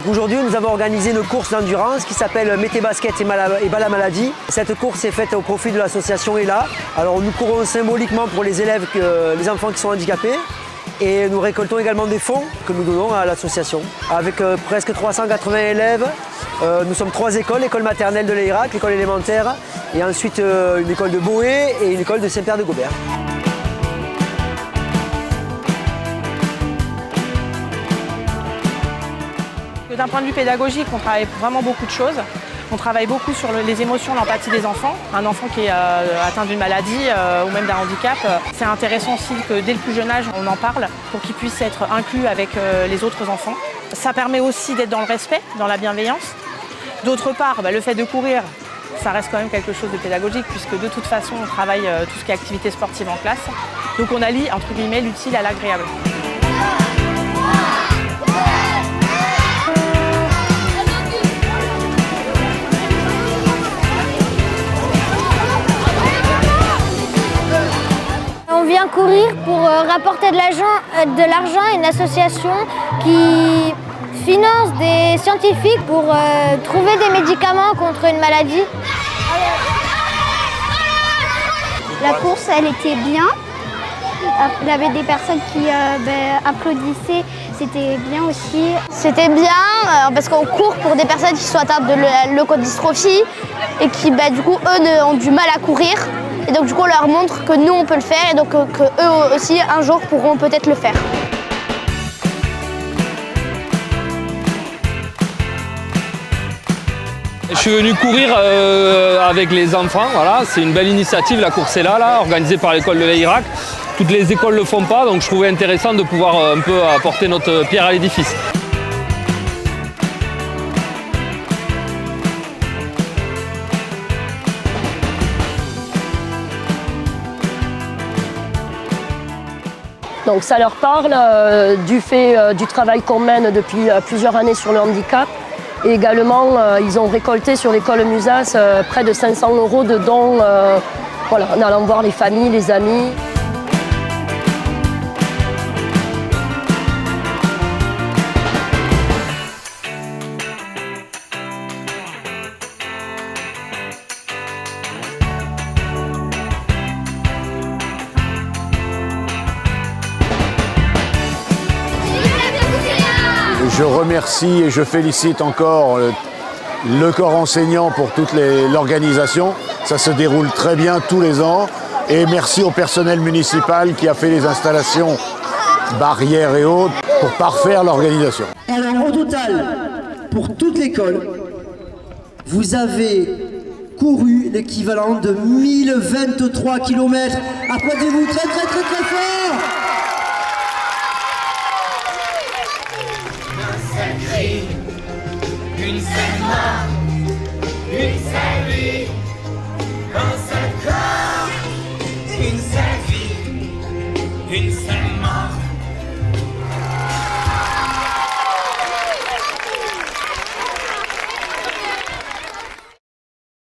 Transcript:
Aujourd'hui, nous avons organisé une course d'endurance qui s'appelle Mettez Basket et Bas la Maladie. Cette course est faite au profit de l'association ELA. Alors nous courons symboliquement pour les élèves, les enfants qui sont handicapés. Et nous récoltons également des fonds que nous donnons à l'association. Avec presque 380 élèves, nous sommes 3 écoles, l'école maternelle de l'Eyrac, l'école élémentaire, et ensuite une école de Boé et une école de Saint-Père-de-Gobert. D'un point de vue pédagogique, on travaille vraiment beaucoup de choses. On travaille beaucoup sur les émotions, l'empathie des enfants. Un enfant qui est atteint d'une maladie ou même d'un handicap, c'est intéressant aussi que dès le plus jeune âge, on en parle pour qu'il puisse être inclus avec les autres enfants. Ça permet aussi d'être dans le respect, dans la bienveillance. D'autre part, le fait de courir, ça reste quand même quelque chose de pédagogique puisque de toute façon, on travaille tout ce qui est activité sportive en classe. Donc on allie, entre guillemets, l'utile à l'agréable. On vient courir pour rapporter de l'argent à une association qui finance des scientifiques pour trouver des médicaments contre une maladie. La course, elle était bien. Il y avait des personnes qui applaudissaient, c'était bien aussi. C'était bien parce qu'on court pour des personnes qui sont atteintes de leukodystrophie et qui, du coup, eux, ont du mal à courir. Et donc, du coup, on leur montre que nous, on peut le faire et donc qu'eux aussi, un jour, pourront peut-être le faire. Je suis venu courir avec les enfants, voilà. C'est une belle initiative, la course est là, organisée par l'école de l'Eyrac. Toutes les écoles ne le font pas, donc je trouvais intéressant de pouvoir un peu apporter notre pierre à l'édifice. Donc ça leur parle du fait du travail qu'on mène depuis plusieurs années sur le handicap. Et également, ils ont récolté sur l'école Musas près de 500 € de dons en allant voir les familles, les amis. Je remercie et je félicite encore le corps enseignant pour toute l'organisation. Ça se déroule très bien tous les ans. Et merci au personnel municipal qui a fait les installations, barrières et autres, pour parfaire l'organisation. Alors au total, pour toute l'école, vous avez couru l'équivalent de 1023 km. Applaudissez-vous très très très très fort. Une seule mort, une seule